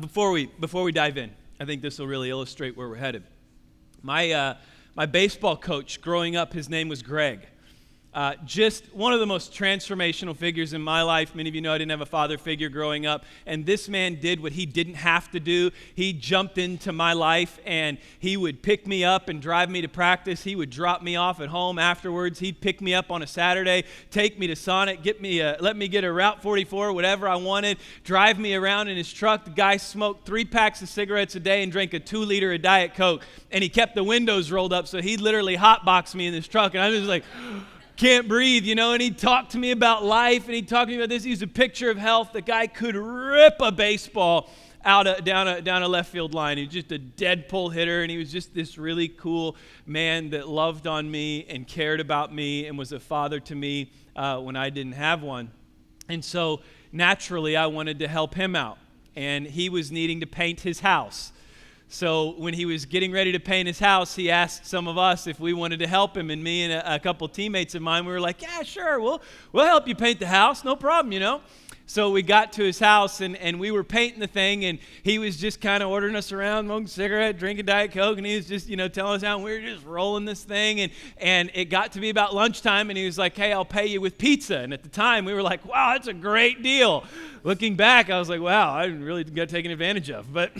before we dive in, I think this will really illustrate where we're headed. My baseball coach growing up, his name was Greg. Just one of the most transformational figures in my life. Many of you know I didn't have a father figure growing up, and this man did what he didn't have to do. He jumped into my life, and he would pick me up and drive me to practice. He would drop me off at home afterwards. He'd pick me up on a Saturday, take me to Sonic, let me get a Route 44, whatever I wanted, drive me around in his truck. The guy smoked 3 packs of cigarettes a day and drank a 2-liter of Diet Coke, and he kept the windows rolled up, so he'd literally hotbox me in this truck, and I was just like, can't breathe, and he'd talk to me about life, and he'd talk to me about this. He's a picture of health. The guy could rip a baseball down a left field line. He was just a dead pull hitter, and he was just this really cool man that loved on me and cared about me and was a father to me when I didn't have one. And so naturally, I wanted to help him out, and he was needing to paint his house. So when he was getting ready to paint his house, he asked some of us if we wanted to help him. And me and a couple teammates of mine, we were like, yeah, sure, we'll help you paint the house, no problem, So we got to his house, and we were painting the thing, and he was just kind of ordering us around, smoking a cigarette, drinking Diet Coke, and he was just, telling us how we were just rolling this thing. And it got to be about lunchtime, and he was like, hey, I'll pay you with pizza. And at the time, we were like, wow, that's a great deal. Looking back, I was like, wow, I really got taken advantage of. But...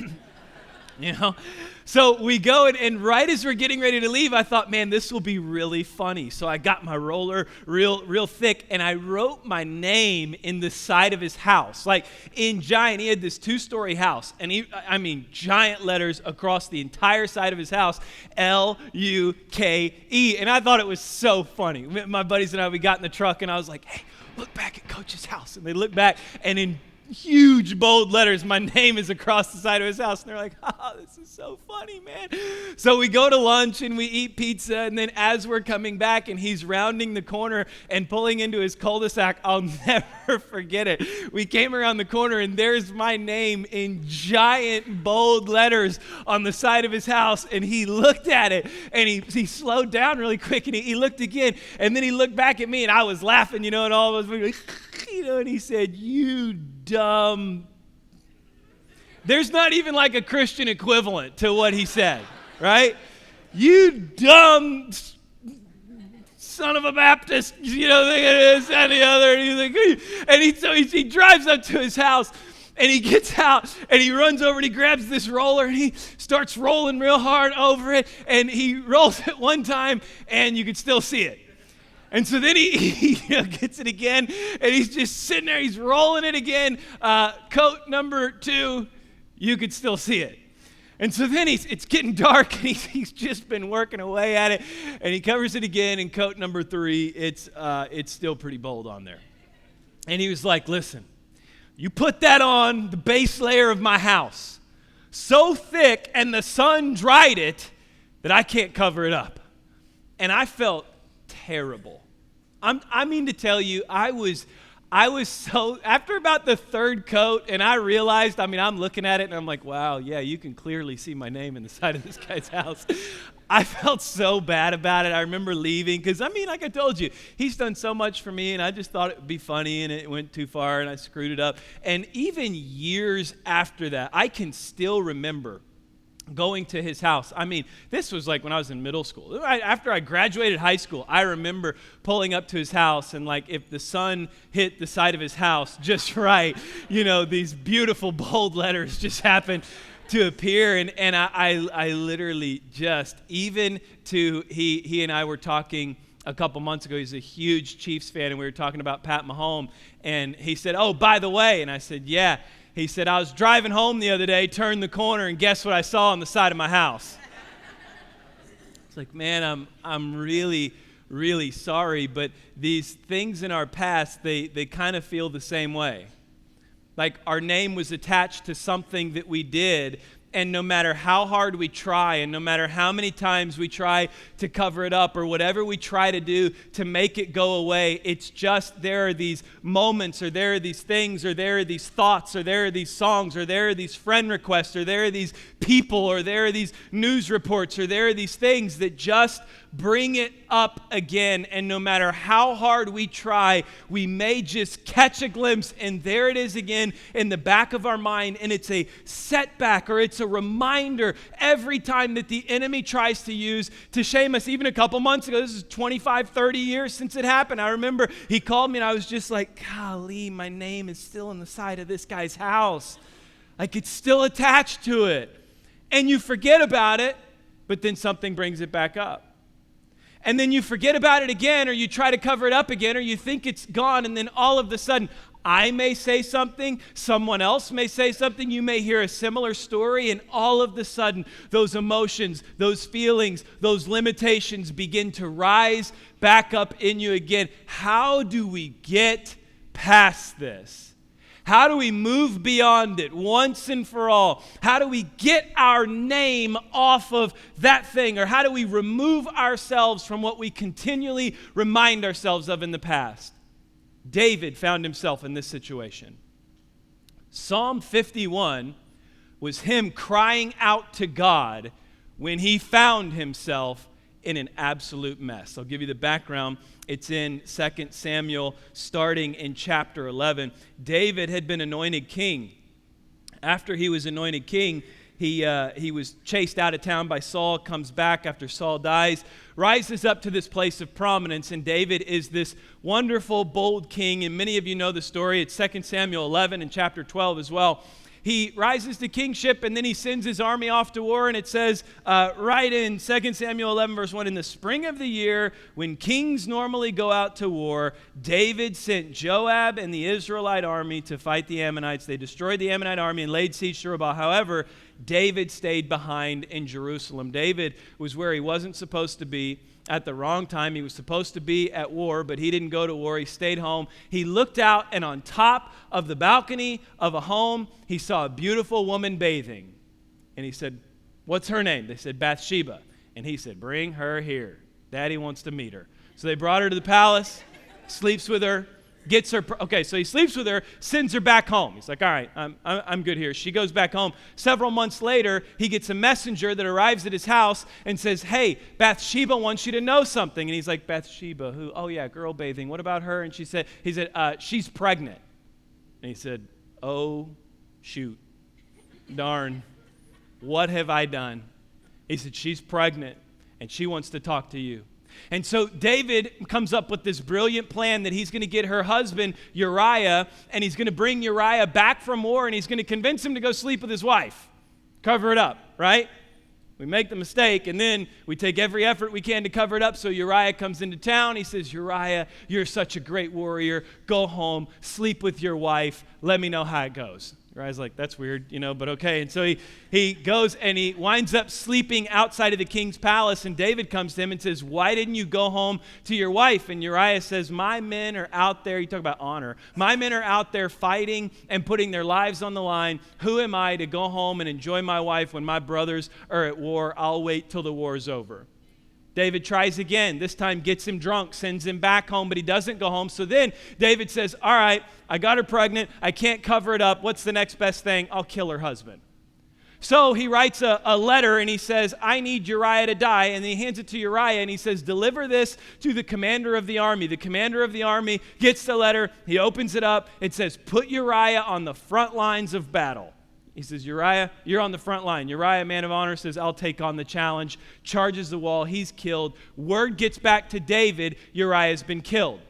So we go, and right as we're getting ready to leave, I thought, man, this will be really funny. So I got my roller real thick, and I wrote my name in the side of his house. Like in giant, he had this 2-story house, and giant letters across the entire side of his house, L-U-K-E. And I thought it was so funny. My buddies and I, we got in the truck, and I was like, hey, look back at Coach's house. And they looked back, and in huge bold letters, my name is across the side of his house. And they're like, this is so funny, man. So we go to lunch and we eat pizza, and then as we're coming back and he's rounding the corner and pulling into his cul-de-sac, I'll never forget it. We came around the corner and there's my name in giant bold letters on the side of his house, and he looked at it and he slowed down really quick, and he looked again, and then he looked back at me, and I was laughing, and all of us were like, and he said, you dumb. There's not even like a Christian equivalent to what he said, right? You dumb son of a Baptist, this and the other. And so he drives up to his house, and he gets out, and he runs over, and he grabs this roller, and he starts rolling real hard over it, and he rolls it one time, and you can still see it. And so then he gets it again, and he's just sitting there. He's rolling it again. Coat number 2, you could still see it. And so then it's getting dark, and he's just been working away at it, and he covers it again. And coat number 3, it's still pretty bold on there. And he was like, listen, you put that on the base layer of my house so thick, and the sun dried it, that I can't cover it up. And I felt terrible. I mean to tell you, I was so, after about the 3rd coat, and I realized, I'm looking at it, and I'm like, wow, yeah, you can clearly see my name in the side of this guy's house. I felt so bad about it. I remember leaving, because, like I told you, he's done so much for me, and I just thought it would be funny, and it went too far, and I screwed it up. And even years after that, I can still remember going to his house. This was like when I was in middle school. After I graduated high school, I remember pulling up to his house, and if the sun hit the side of his house just right, these beautiful bold letters just happened to appear. And I literally just, even to, he and I were talking a couple months ago. He's a huge Chiefs fan, and we were talking about Pat Mahomes, and he said, oh, by the way, and I said, yeah. He said, I was driving home the other day, turned the corner, and guess what I saw on the side of my house? It's like, man, I'm really, really sorry, but these things in our past, they kind of feel the same way. Like our name was attached to something that we did, and no matter how hard we try, and no matter how many times we try to cover it up, or whatever we try to do to make it go away, it's just there are these moments, or there are these things, or there are these thoughts, or there are these songs, or there are these friend requests, or there are these people, or there are these news reports, or there are these things that just bring it up again. And no matter how hard we try, we may just catch a glimpse, and there it is again in the back of our mind, and it's a setback or it's a reminder every time that the enemy tries to shame us. Even a couple months ago, this is 25, 30 years since it happened. I remember he called me and I was just like, golly, my name is still on the side of this guy's house. Like, it's still attached to it. And you forget about it, but then something brings it back up. And then you forget about it again, or you try to cover it up again, or you think it's gone, and then all of a sudden, I may say something, someone else may say something, you may hear a similar story, and all of a sudden, those emotions, those feelings, those limitations begin to rise back up in you again. How do we get past this? How do we move beyond it once and for all? How do we get our name off of that thing? Or how do we remove ourselves from what we continually remind ourselves of in the past? David found himself in this situation. Psalm 51 was him crying out to God when he found himself in an absolute mess. I'll give you the background. It's in 2 Samuel, starting in chapter 11. David had been anointed king. After he was anointed king, he was chased out of town by Saul, comes back after Saul dies, rises up to this place of prominence, and David is this wonderful, bold king, and many of you know the story. It's 2 Samuel 11 and chapter 12 as well. He rises to kingship, and then he sends his army off to war, and it says right in 2 Samuel 11, verse 1, in the spring of the year, when kings normally go out to war, David sent Joab and the Israelite army to fight the Ammonites. They destroyed the Ammonite army and laid siege to Rabbah. However, David stayed behind in Jerusalem. David was where he wasn't supposed to be at the wrong time. He was supposed to be at war, but he didn't go to war. He stayed home. He looked out, and on top of the balcony of a home, he saw a beautiful woman bathing. And he said, "What's her name?" They said, "Bathsheba." And he said, "Bring her here. Daddy wants to meet her." So they brought her to the palace, sleeps with her, gets her. Okay, so he sleeps with her, sends her back home. He's like, "All right, I'm good here." She goes back home. Several months later, he gets a messenger that arrives at his house and says, "Hey, Bathsheba wants you to know something." And he's like, "Bathsheba, who?" "Oh yeah, girl bathing. What about her?" And he said, "She's pregnant." And he said, "Oh, shoot, darn, what have I done?" He said, "She's pregnant, and she wants to talk to you." And so David comes up with this brilliant plan that he's going to get her husband, Uriah, and he's going to bring Uriah back from war, and he's going to convince him to go sleep with his wife. Cover it up, right? We make the mistake, and then we take every effort we can to cover it up. So Uriah comes into town. He says, "Uriah, you're such a great warrior. Go home, sleep with your wife. Let me know how it goes." Uriah's like, "That's weird, but okay." And so he goes and he winds up sleeping outside of the king's palace. And David comes to him and says, "Why didn't you go home to your wife?" And Uriah says, "My men are out there." You talk about honor. "My men are out there fighting and putting their lives on the line. Who am I to go home and enjoy my wife when my brothers are at war? I'll wait till the war's over." David tries again. This time gets him drunk, sends him back home, but he doesn't go home. So then David says, "All right, I got her pregnant. I can't cover it up. What's the next best thing? I'll kill her husband." So he writes a letter, and he says, "I need Uriah to die." And he hands it to Uriah, and he says, "Deliver this to the commander of the army." The commander of the army gets the letter. He opens it up. It says, "Put Uriah on the front lines of battle." He says, "Uriah, you're on the front line." Uriah, man of honor, says, "I'll take on the challenge." Charges the wall. He's killed. Word gets back to David, Uriah's been killed.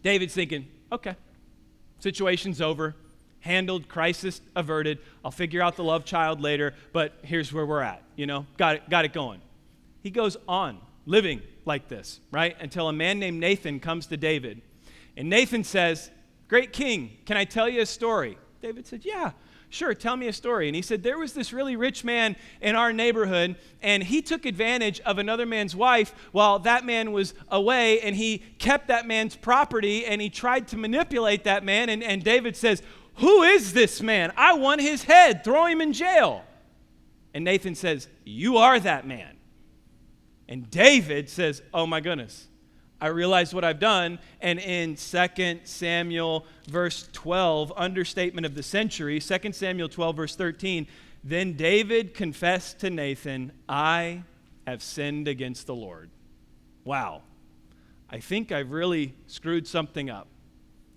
David's thinking, okay, situation's over. Handled, crisis averted. I'll figure out the love child later, but here's where we're at. Got it going. He goes on living like this, right? Until a man named Nathan comes to David. And Nathan says, "Great king, can I tell you a story?" David said, "Yeah. Sure, tell me a story." And he said, "There was this really rich man in our neighborhood, and he took advantage of another man's wife while that man was away, and he kept that man's property, and he tried to manipulate that man." And David says, "Who is this man? I want his head. Throw him in jail." And Nathan says, "You are that man." And David says, "Oh my goodness, I realize what I've done." And in 2 Samuel verse 12, understatement of the century, 2 Samuel 12 verse 13, "Then David confessed to Nathan, I have sinned against the Lord." wow, I think I've really screwed something up.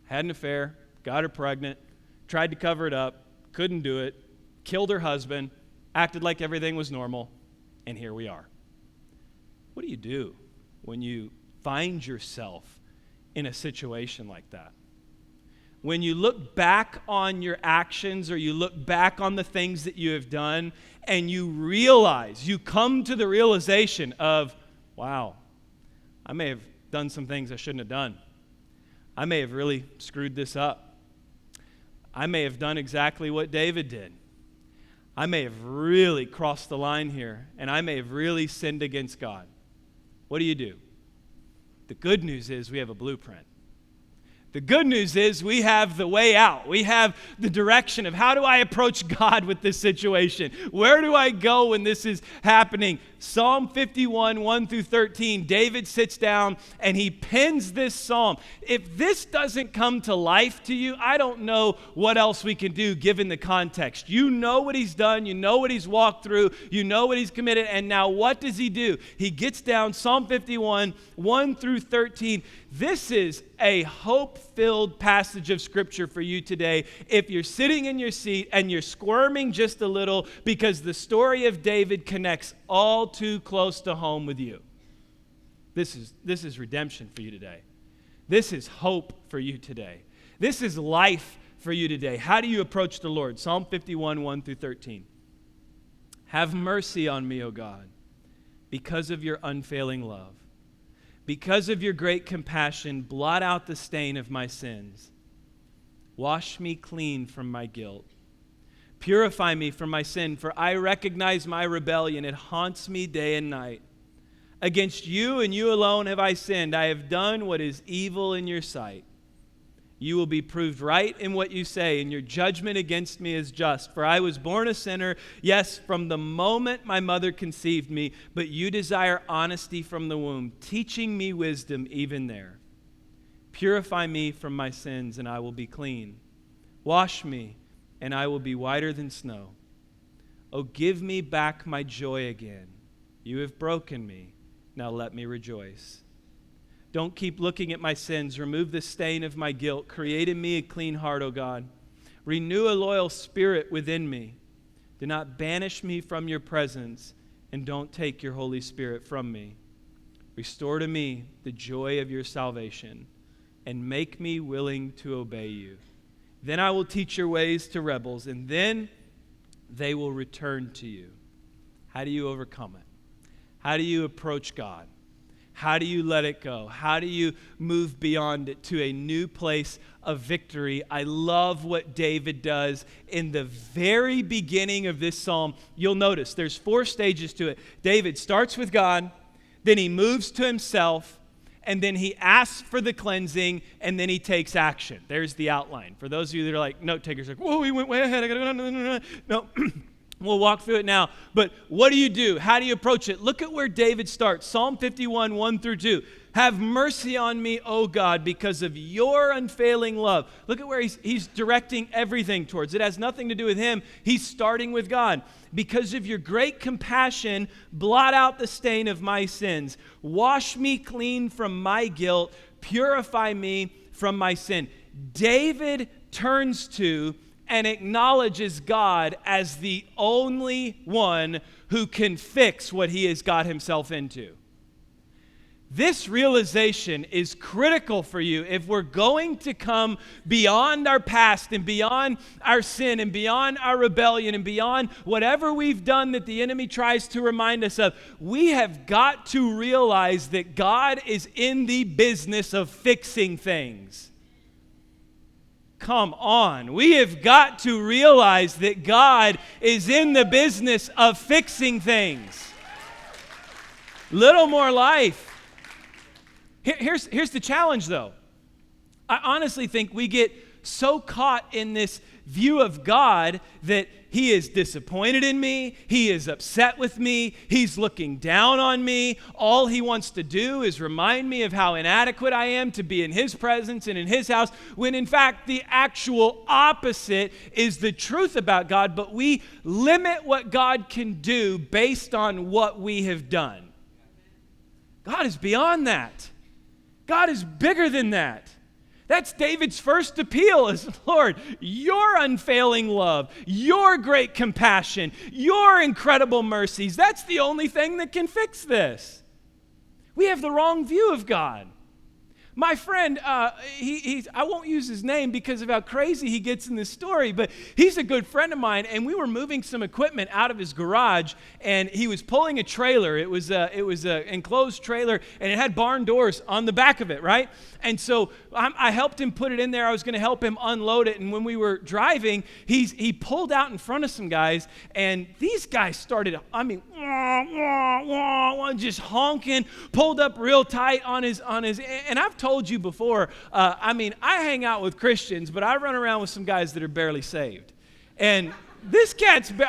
Had an affair, got her pregnant, tried to cover it up, couldn't do it, killed her husband, acted like everything was normal, and here we are. What do you do when you find yourself in a situation like that? When you look back on your actions or you look back on the things that you have done and you realize, you come to the realization of, wow, I may have done some things I shouldn't have done. I may have really screwed this up. I may have done exactly what David did. I may have really crossed the line here, and I may have really sinned against God. What do? The good news is we have a blueprint. The good news is we have the way out. We have the direction of how do I approach God with this situation? Where do I go when this is happening? Psalm 51, 1 through 13, David sits down and he pens this psalm. If this doesn't come to life to you, I don't know what else we can do given the context. You know what he's done. You know what he's walked through. You know what he's committed. And now what does he do? He gets down, Psalm 51, 1 through 13. This is a hope-filled passage of Scripture for you today. If you're sitting in your seat and you're squirming just a little because the story of David connects all too close to home with you, this is redemption for you today. This is hope for you today. This is life for you today. How do you approach the Lord? Psalm 51, 1 through 13. Have mercy on me, O God, because of your unfailing love. Because of your great compassion, blot out the stain of my sins. Wash me clean from my guilt. Purify me from my sin, for I recognize my rebellion. It haunts me day and night. Against you and you alone have I sinned. I have done what is evil in your sight. You will be proved right in what you say, and your judgment against me is just. For I was born a sinner, yes, from the moment my mother conceived me, but you desire honesty from the womb, teaching me wisdom even there. Purify me from my sins, and I will be clean. Wash me, and I will be whiter than snow. Oh, give me back my joy again. You have broken me. Now let me rejoice. Don't keep looking at my sins. Remove the stain of my guilt. Create in me a clean heart, O God. Renew a loyal spirit within me. Do not banish me from your presence, and don't take your Holy Spirit from me. Restore to me the joy of your salvation, and make me willing to obey you. Then I will teach your ways to rebels, and then they will return to you. How do you overcome it? How do you approach God? How do you let it go? How do you move beyond it to a new place of victory? I love what David does in the very beginning of this psalm. You'll notice there's 4 stages to it. David starts with God, then he moves to himself, and then he asks for the cleansing, and then he takes action. There's the outline. For those of you that are like note takers, like, whoa, he went way ahead. I gotta go. No. We'll walk through it now. But what do? How do you approach it? Look at where David starts. Psalm 51, 1 through 2. Have mercy on me, O God, because of your unfailing love. Look at where he's directing everything towards. It has nothing to do with him. He's starting with God. Because of your great compassion, blot out the stain of my sins. Wash me clean from my guilt. Purify me from my sin. David turns to and acknowledges God as the only one who can fix what he has got himself into. This realization is critical for you if we're going to come beyond our past and beyond our sin and beyond our rebellion and beyond whatever we've done that the enemy tries to remind us of. We have got to realize that God is in the business of fixing things. Come on. We have got to realize that God is in the business of fixing things. Little more life. Here's the challenge, though. I honestly think we get so caught in this view of God that he is disappointed in me, he is upset with me, he's looking down on me. All he wants to do is remind me of how inadequate I am to be in his presence and in his house, when in fact the actual opposite is the truth about God, but we limit what God can do based on what we have done. God is beyond that. God is bigger than that. That's David's first appeal is, Lord, your unfailing love, your great compassion, your incredible mercies, that's the only thing that can fix this. We have the wrong view of God. My friend, I won't use his name because of how crazy he gets in this story, but he's a good friend of mine, and we were moving some equipment out of his garage, and he was pulling a trailer. It was an enclosed trailer, and it had barn doors on the back of it, right? And so I helped him put it in there. I was going to help him unload it, and when we were driving, he pulled out in front of some guys, and these guys started, just honking, pulled up real tight on his, and I've told you before, I hang out with Christians, but I run around with some guys that are barely saved. And this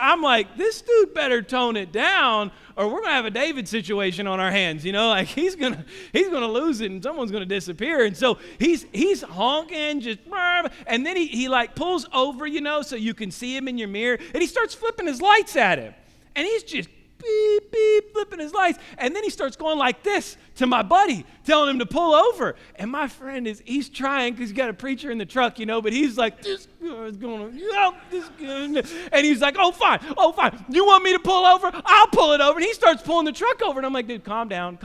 I'm like, this dude better tone it down or we're going to have a David situation on our hands, like he's going to lose it and someone's going to disappear. And so he's honking, just, and then he like pulls over, so you can see him in your mirror, and he starts flipping his lights at him. And he's just beep, beep, flipping his lights. And then he starts going like this to my buddy, telling him to pull over. And my friend he's trying because he's got a preacher in the truck, but he's like, this guy's going to, and he's like, oh, fine. You want me to pull over? I'll pull it over. And he starts pulling the truck over. And I'm like, dude, calm down.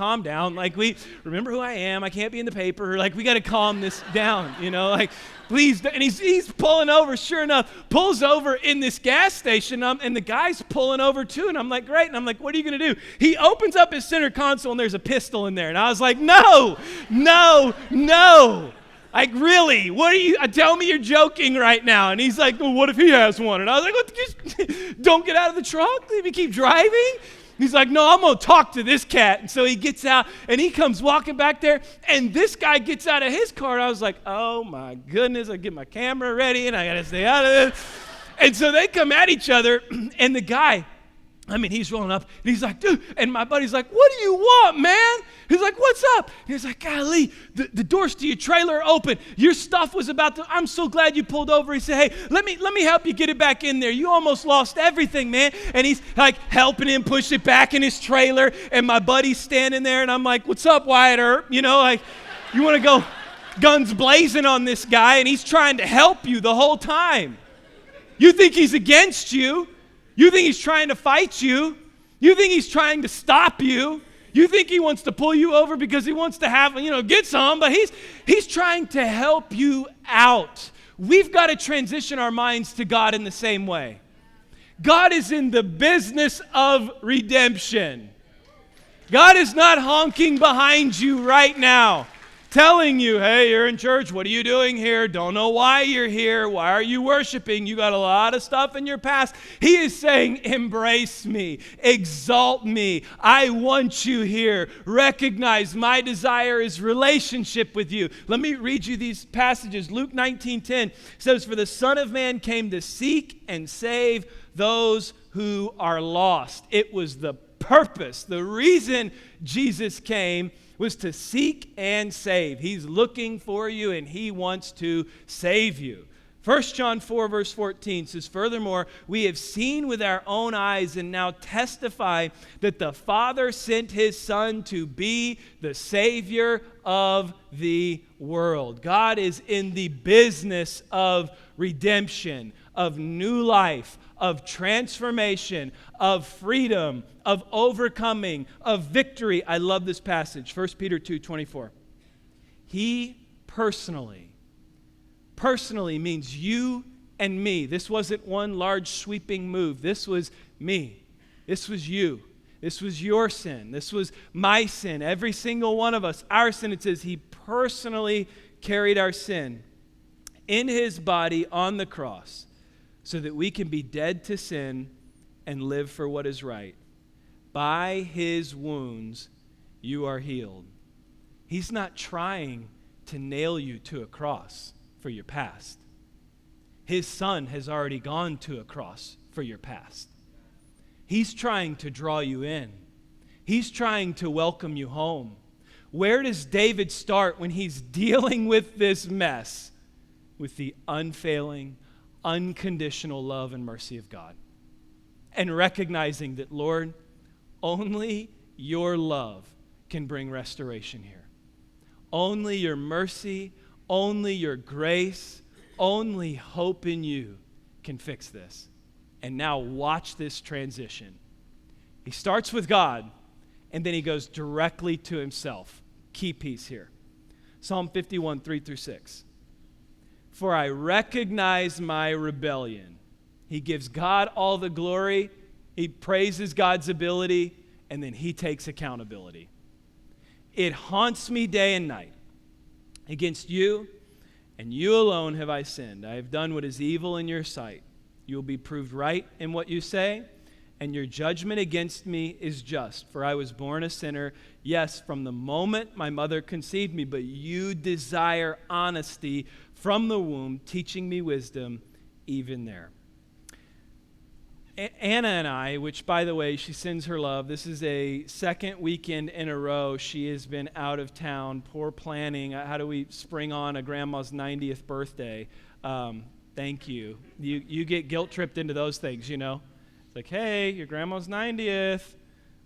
Like, remember who I am. I can't be in the paper. Like, we got to calm this down, like, please. And he's pulling over, sure enough, pulls over in this gas station, and the guy's pulling over too. And I'm like, great. And I'm like, what are you going to do? He opens up his center console, and there's a pistol in there. And I was like, no. Like, really? Tell me you're joking right now. And he's like, well, what if he has one? And I was like, just don't get out of the truck. Let me keep driving. He's like, no, I'm going to talk to this cat. And so he gets out, and he comes walking back there, and this guy gets out of his car, and I was like, oh, my goodness. I get my camera ready, and I got to stay out of this. And so they come at each other, and the guy, he's rolling up, and he's like, dude, and my buddy's like, what do you want, man? He's like, what's up? And he's like, golly, the doors to your trailer are open. Your stuff was I'm so glad you pulled over. He said, hey, let me help you get it back in there. You almost lost everything, man. And he's like helping him push it back in his trailer, and my buddy's standing there, and I'm like, what's up, Wyatt Earp? Like, you want to go guns blazing on this guy, and he's trying to help you the whole time. You think he's against you. You think he's trying to fight you. You think he's trying to stop you. You think he wants to pull you over because he wants to have, get some, but he's trying to help you out. We've got to transition our minds to God in the same way. God is in the business of redemption. God is not honking behind you right now, telling you, hey, you're in church. What are you doing here? Don't know why you're here. Why are you worshiping? You got a lot of stuff in your past. He is saying, embrace me. Exalt me. I want you here. Recognize my desire is relationship with you. Let me read you these passages. Luke 19:10 says, for the Son of Man came to seek and save those who are lost. It was the purpose. The reason Jesus came was to seek and save. He's looking for you, and he wants to save you. 1 John 4, verse 14 says, furthermore, we have seen with our own eyes and now testify that the Father sent his Son to be the Savior of the world. God is in the business of redemption, of new life, of transformation, of freedom, of overcoming, of victory. I love this passage, 1 Peter 2:24. He personally means you and me. This wasn't one large sweeping move. This was me. This was you. This was your sin. This was my sin. Every single one of us, our sin. It says he personally carried our sin in his body on the cross so that we can be dead to sin and live for what is right. By his wounds, you are healed. He's not trying to nail you to a cross for your past. His Son has already gone to a cross for your past. He's trying to draw you in. He's trying to welcome you home. Where does David start when he's dealing with this mess? With the unfailing, unconditional love and mercy of God. And recognizing that, Lord, only your love can bring restoration here. Only your mercy, only your grace, only hope in you can fix this. And now watch this transition. He starts with God, and then he goes directly to himself. Key piece here. Psalm 51, 3-6. For I recognize my rebellion. He gives God all the glory. He praises God's ability, and then he takes accountability. It haunts me day and night. Against you and you alone have I sinned. I have done what is evil in your sight. You will be proved right in what you say, and your judgment against me is just. For I was born a sinner, yes, from the moment my mother conceived me, but you desire honesty from the womb, teaching me wisdom even there. Anna and I, which, by the way, she sends her love. This is a second weekend in a row she has been out of town. Poor planning. How do we spring on a grandma's 90th birthday? Thank you. You get guilt-tripped into those things, you know. It's like, hey, your grandma's 90th.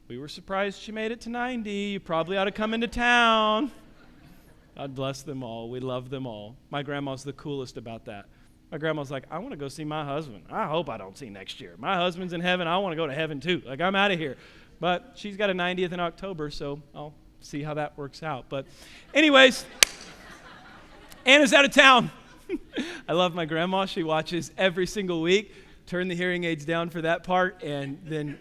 We were surprised she made it to 90. You probably ought to come into town. God bless them all. We love them all. My grandma's the coolest about that. My grandma's like, I want to go see my husband. I hope I don't see next year. My husband's in heaven. I want to go to heaven too. Like, I'm out of here. But she's got a 90th in October, so I'll see how that works out. But anyways, Anna's out of town. I love my grandma. She watches every single week. Turn the hearing aids down for that part, and then,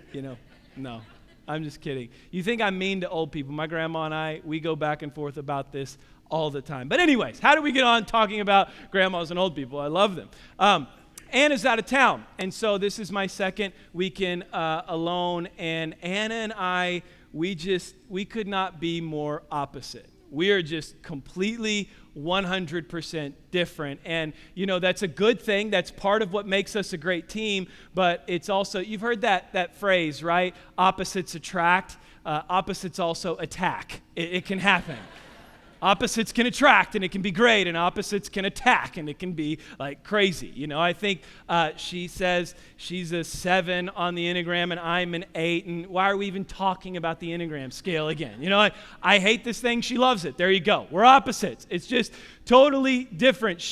no. I'm just kidding. You think I'm mean to old people. My grandma and I, we go back and forth about this all the time. But anyways, how do we get on talking about grandmas and old people? I love them. Anna's out of town, and so this is my second weekend alone, and Anna and I, we could not be more opposite. We are just completely 100% different, and that's a good thing. That's part of what makes us a great team, but it's also, you've heard that phrase, right? Opposites attract, opposites also attack. It can happen. Opposites can attract, and it can be great, and opposites can attack, and it can be like crazy. I think she says she's a 7 on the Enneagram, and I'm an 8, and why are we even talking about the Enneagram scale again? I hate this thing. She loves it. There you go. We're opposites. It's just totally different.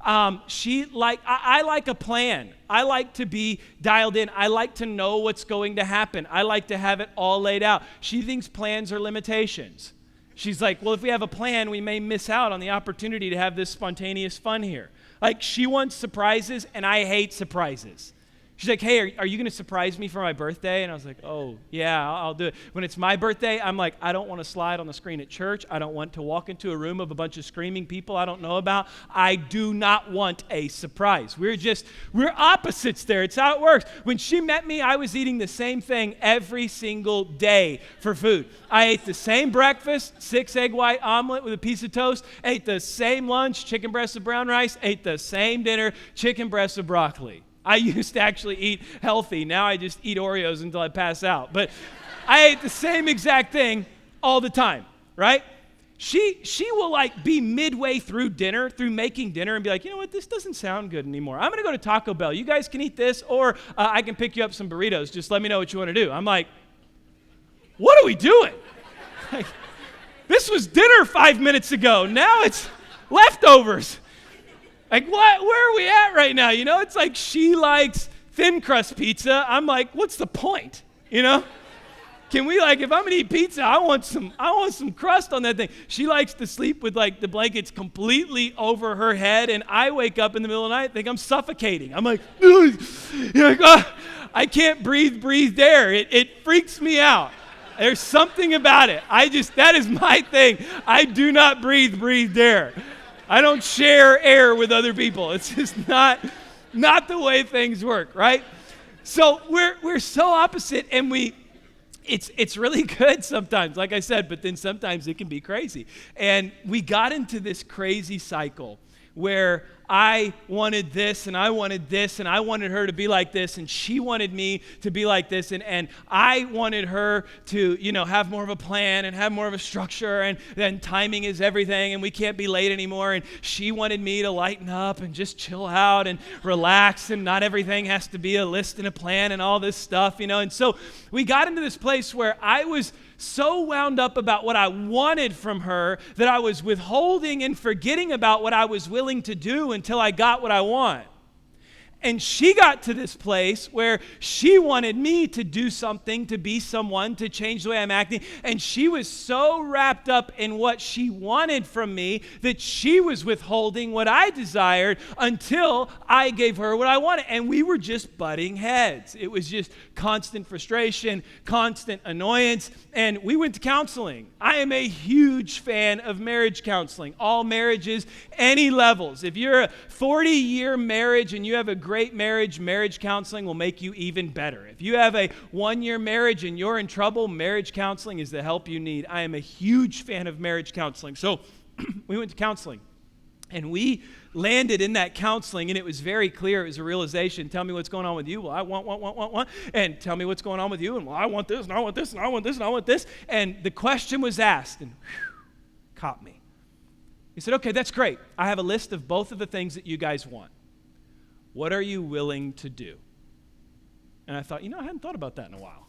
I like a plan. I like to be dialed in. I like to know what's going to happen. I like to have it all laid out. She thinks plans are limitations. She's like, well, if we have a plan, we may miss out on the opportunity to have this spontaneous fun here. Like, she wants surprises, and I hate surprises. She's like, hey, are you going to surprise me for my birthday? And I was like, oh, yeah, I'll do it. When it's my birthday, I'm like, I don't want to slide on the screen at church. I don't want to walk into a room of a bunch of screaming people I don't know about. I do not want a surprise. We're opposites there. It's how it works. When she met me, I was eating the same thing every single day for food. I ate the same breakfast, 6 egg white omelet with a piece of toast, ate the same lunch, chicken breast with brown rice, ate the same dinner, chicken breast with broccoli. I used to actually eat healthy. Now I just eat Oreos until I pass out. But I ate the same exact thing all the time, right? She will be midway through making dinner and be like, you know what, this doesn't sound good anymore. I'm going to go to Taco Bell. You guys can eat this, or I can pick you up some burritos. Just let me know what you want to do. I'm like, what are we doing? This was dinner 5 minutes ago. Now it's leftovers. Like, what? Where are we at right now? It's like she likes thin crust pizza. I'm like, what's the point? Can we, if I'm gonna eat pizza, I want some crust on that thing. She likes to sleep with the blankets completely over her head, and I wake up in the middle of the night, think I'm suffocating. I'm like, I can't breathe air. It freaks me out. There's something about it. That is my thing. I do not breathe air. I don't share air with other people. It's just not the way things work, right? So we're so opposite, and it's really good sometimes, like I said, but then sometimes it can be crazy. And we got into this crazy cycle where I wanted this, and I wanted this, and I wanted her to be like this, and she wanted me to be like this, and I wanted her to, have more of a plan and have more of a structure, and then timing is everything, and we can't be late anymore, and she wanted me to lighten up and just chill out and relax, and not everything has to be a list and a plan and all this stuff, and so we got into this place where I was so wound up about what I wanted from her that I was withholding and forgetting about what I was willing to do until I got what I want. And she got to this place where she wanted me to do something, to be someone, to change the way I'm acting. And she was so wrapped up in what she wanted from me that she was withholding what I desired until I gave her what I wanted. And we were just butting heads. It was just constant frustration, constant annoyance. And we went to counseling. I am a huge fan of marriage counseling, all marriages, any levels. If you're a 40-year marriage and you have a great marriage counseling will make you even better. If you have a 1-year marriage and you're in trouble, marriage counseling is the help you need. I am a huge fan of marriage counseling. So we went to counseling, and we landed in that counseling, and it was very clear. It was a realization. Tell me what's going on with you. Well, I want. And tell me what's going on with you. And well, I want this, and I want this, and I want this, and I want this. And the question was asked, and caught me. He said, okay, that's great. I have a list of both of the things that you guys want. What are you willing to do? And I thought, I hadn't thought about that in a while.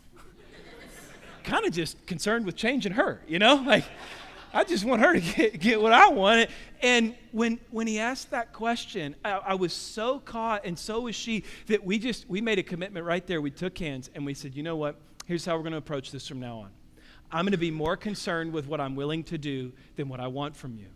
Kind of just concerned with changing her, Like, I just want her to get what I wanted. And when he asked that question, I was so caught, and so was she, that we made a commitment right there. We took hands, and we said, you know what? Here's how we're going to approach this from now on. I'm going to be more concerned with what I'm willing to do than what I want from you.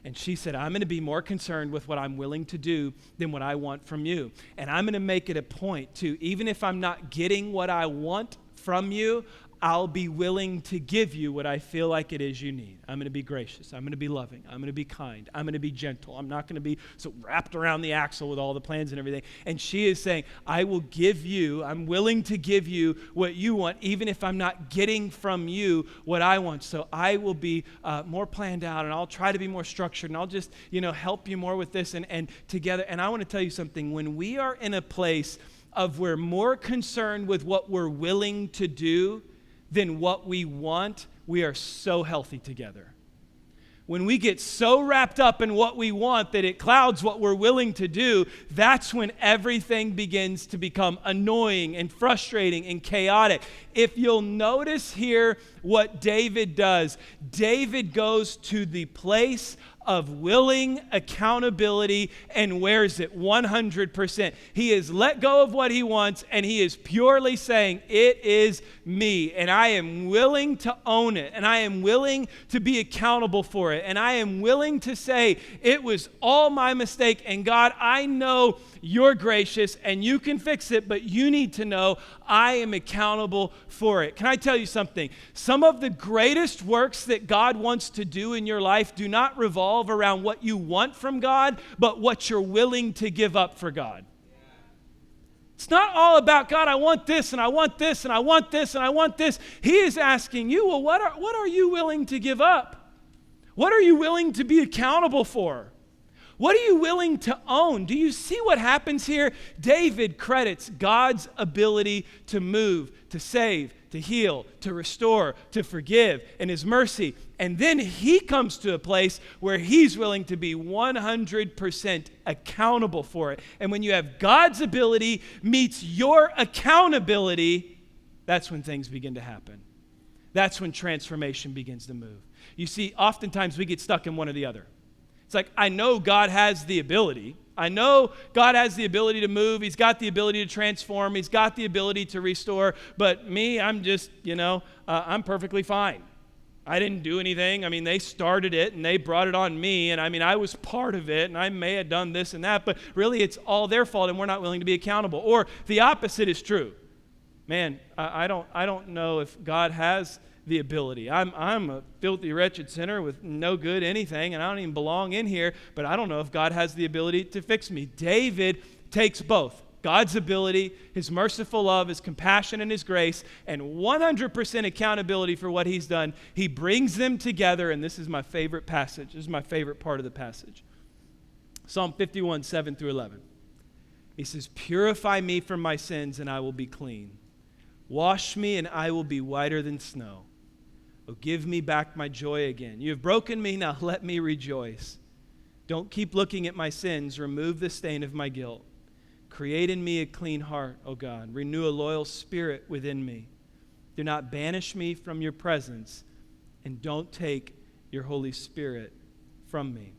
And she said, I'm going to be more concerned with what I'm willing to do than what I want from you. And I'm going to make it a point to, even if I'm not getting what I want from you, I'll be willing to give you what I feel like it is you need. I'm going to be gracious. I'm going to be loving. I'm going to be kind. I'm going to be gentle. I'm not going to be so wrapped around the axle with all the plans and everything. And she is saying, I'm willing to give you what you want, even if I'm not getting from you what I want. So I will be more planned out, and I'll try to be more structured, and I'll just, help you more with this and together. And I want to tell you something. When we are in a place of we're more concerned with what we're willing to do than what we want, we are so healthy together. When we get so wrapped up in what we want that it clouds what we're willing to do, that's when everything begins to become annoying and frustrating and chaotic. If you'll notice here what David does, David goes to the place of willing accountability and wears it 100%. He has let go of what he wants, and he is purely saying, it is me, and I am willing to own it, and I am willing to be accountable for it, and I am willing to say, it was all my mistake, and God, I know you're gracious, and you can fix it, but you need to know I am accountable for it. Can I tell you something? Some of the greatest works that God wants to do in your life do not revolve around what you want from God, but what you're willing to give up for God. It's not all about, God, I want this, and I want this, and I want this, and I want this. He is asking you, well, what are you willing to give up? What are you willing to be accountable for? What are you willing to own? Do you see what happens here? David credits God's ability to move, to save, to heal, to restore, to forgive, and his mercy. And then he comes to a place where he's willing to be 100% accountable for it. And when you have God's ability meets your accountability, that's when things begin to happen. That's when transformation begins to move. You see, oftentimes we get stuck in one or the other. It's like, I know God has the ability. I know God has the ability to move. He's got the ability to transform. He's got the ability to restore. But me, I'm just, I'm perfectly fine. I didn't do anything. I mean, they started it, and they brought it on me. And I was part of it, and I may have done this and that. But really, it's all their fault, and we're not willing to be accountable. Or the opposite is true. Man, I don't know if God has the ability. I'm a filthy, wretched sinner with no good anything, and I don't even belong in here, but I don't know if God has the ability to fix me. David takes both. God's ability, his merciful love, his compassion, and his grace, and 100% accountability for what he's done. He brings them together, and this is my favorite passage. This is my favorite part of the passage. Psalm 51, 7 through 11. He says, "Purify me from my sins, and I will be clean. Wash me, and I will be whiter than snow. Oh, give me back my joy again. You have broken me, now let me rejoice. Don't keep looking at my sins. Remove the stain of my guilt. Create in me a clean heart, O God. Renew a loyal spirit within me. Do not banish me from your presence, and don't take your Holy Spirit from me.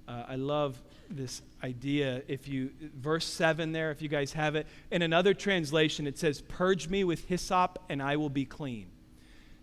I love this idea. Verse 7 there, if you guys have it. In another translation, it says, purge me with hyssop and I will be clean.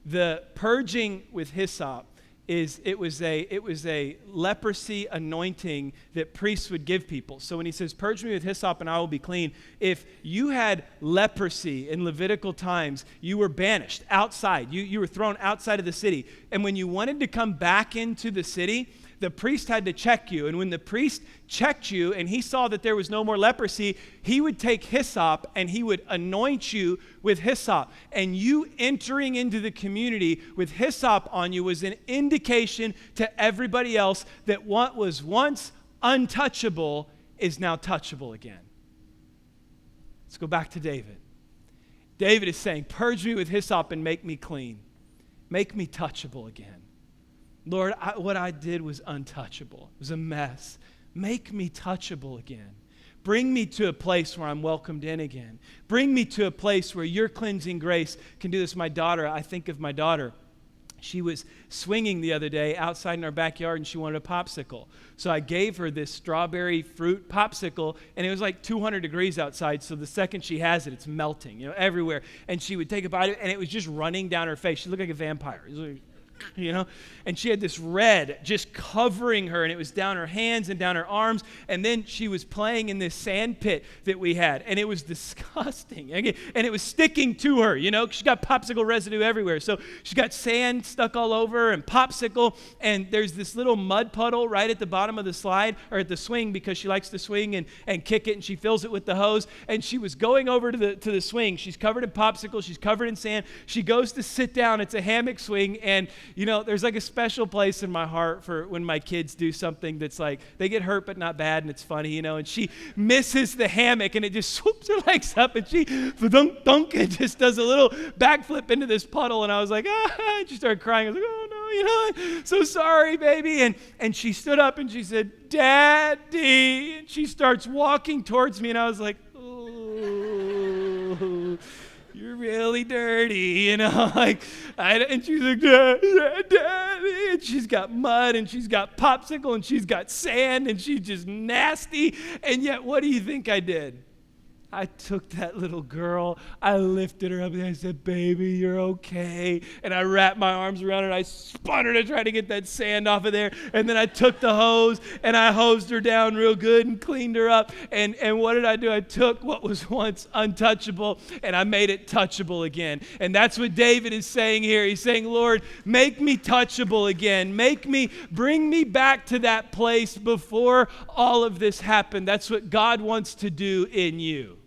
The purging with hyssop it was a leprosy anointing that priests would give people. So when he says, purge me with hyssop and I will be clean, if you had leprosy in Levitical times, you were banished outside. You were thrown outside of the city. And when you wanted to come back into the city, the priest had to check you. And when the priest checked you and he saw that there was no more leprosy, he would take hyssop and he would anoint you with hyssop. And you entering into the community with hyssop on you was an indication to everybody else that what was once untouchable is now touchable again. Let's go back to David. David is saying, purge me with hyssop and make me clean. Make me touchable again. Lord, what I did was untouchable. It was a mess. Make me touchable again. Bring me to a place where I'm welcomed in again. Bring me to a place where your cleansing grace can do this. I think of my daughter. She was swinging the other day outside in our backyard and she wanted a popsicle. So I gave her this strawberry fruit popsicle and it was like 200 degrees outside. So the second she has it, it's melting, everywhere. And she would take a bite of it and it was just running down her face. She looked like a vampire. It was like, and she had this red just covering her, and it was down her hands and down her arms, and then she was playing in this sand pit that we had, and it was disgusting, and it was sticking to her, she got popsicle residue everywhere, so she got sand stuck all over her and popsicle, and there's this little mud puddle right at the bottom of the slide, or at the swing, because she likes to swing and kick it, and she fills it with the hose, and she was going over to the swing. She's covered in popsicle, she's covered in sand, she goes to sit down, it's a hammock swing, and there's like a special place in my heart for when my kids do something that's like, they get hurt but not bad and it's funny, and she misses the hammock and it just swoops her legs up and she dunk and just does a little backflip into this puddle, and I was like, and she started crying. I was like, oh no, I'm so sorry, baby. And she stood up and she said, Daddy, and she starts walking towards me and I was like, oh, you're really dirty, and she's like, Daddy, and she's got mud, and she's got popsicle, and she's got sand, and she's just nasty, and yet, what do you think I did? I took that little girl, I lifted her up, and I said, baby, you're okay. And I wrapped my arms around her, and I spun her to try to get that sand off of there. And then I took the hose, and I hosed her down real good and cleaned her up. And what did I do? I took what was once untouchable, and I made it touchable again. And that's what David is saying here. He's saying, Lord, make me touchable again. Bring me back to that place before all of this happened. That's what God wants to do in you.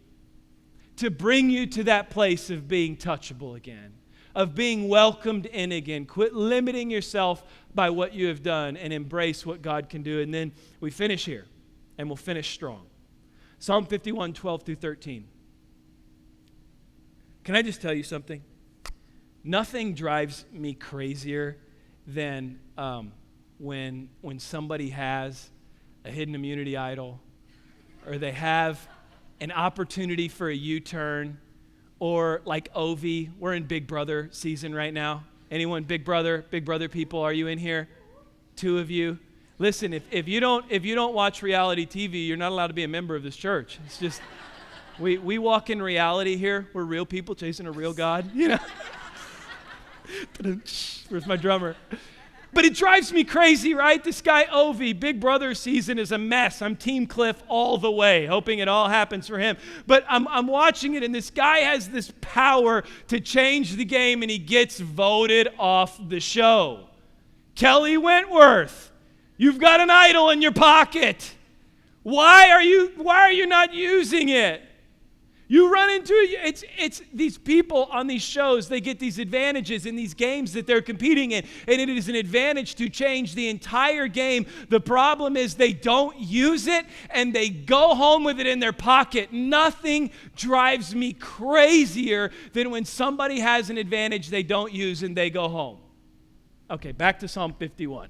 To bring you to that place of being touchable again, of being welcomed in again. Quit limiting yourself by what you have done and embrace what God can do. And then we finish here, and we'll finish strong. Psalm 51, 12 through 13. Can I just tell you something? Nothing drives me crazier than when somebody has a hidden immunity idol, or they have an opportunity for a U-turn, or like Ovi. We're in Big Brother season right now. Anyone Big Brother people, are you in here? 2 of you. Listen, if you don't watch reality TV, you're not allowed to be a member of this church. It's just we walk in reality here. We're real people chasing a real God, Where's my drummer? But it drives me crazy, right? This guy, Ovi, Big Brother season is a mess. I'm Team Cliff all the way, hoping it all happens for him. But I'm watching it, and this guy has this power to change the game, and he gets voted off the show. Kelly Wentworth, you've got an idol in your pocket. Why are you not using it? You run into it. It's these people on these shows, they get these advantages in these games that they're competing in, and it is an advantage to change the entire game. The problem is they don't use it, and they go home with it in their pocket. Nothing drives me crazier than when somebody has an advantage they don't use and they go home. Okay, back to Psalm 51.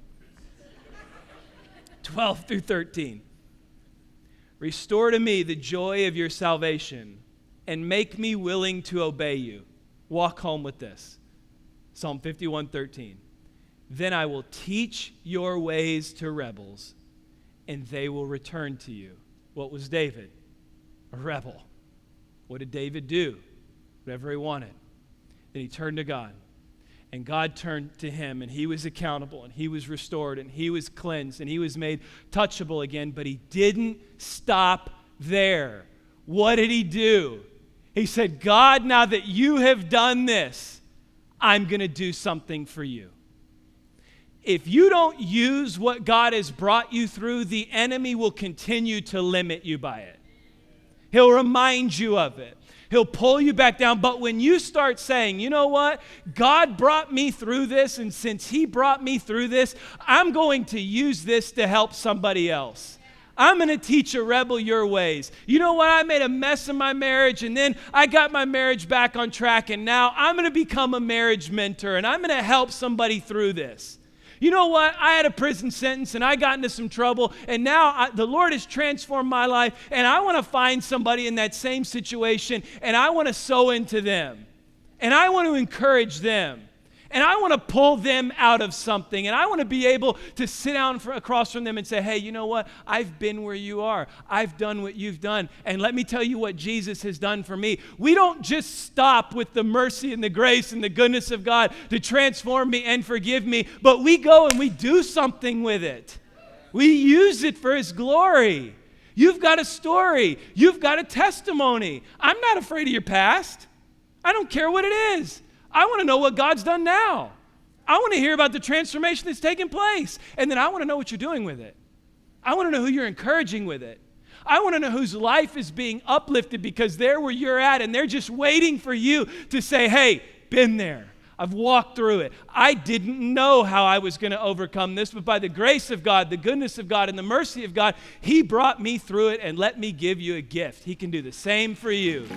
12 through 13. Restore to me the joy of your salvation, and make me willing to obey you. Walk home with this. Psalm 51:13. Then I will teach your ways to rebels, and they will return to you. What was David? A rebel. What did David do? Whatever he wanted. Then he turned to God. And God turned to him, and he was accountable, and he was restored, and he was cleansed, and he was made touchable again. But he didn't stop there. What did he do? He said, God, now that you have done this, I'm going to do something for you. If you don't use what God has brought you through, the enemy will continue to limit you by it. He'll remind you of it. He'll pull you back down. But when you start saying, you know what? God brought me through this, and since he brought me through this, I'm going to use this to help somebody else. I'm going to teach a rebel your ways. You know what? I made a mess of my marriage, and then I got my marriage back on track, and now I'm going to become a marriage mentor, and I'm going to help somebody through this. You know what? I had a prison sentence, and I got into some trouble, and now the Lord has transformed my life, and I want to find somebody in that same situation, and I want to sow into them, and I want to encourage them, and I want to pull them out of something, and I want to be able to sit down across from them and say, hey, you know what? I've been where you are. I've done what you've done, and let me tell you what Jesus has done for me. We don't just stop with the mercy and the grace and the goodness of God to transform me and forgive me, but we go and we do something with it. We use it for his glory. You've got a story. You've got a testimony. I'm not afraid of your past. I don't care what it is. I want to know what God's done now. I want to hear about the transformation that's taken place. And then I want to know what you're doing with it. I want to know who you're encouraging with it. I want to know whose life is being uplifted because they're where you're at and they're just waiting for you to say, hey, been there. I've walked through it. I didn't know how I was going to overcome this, but by the grace of God, the goodness of God, and the mercy of God, he brought me through it and let me give you a gift. He can do the same for you.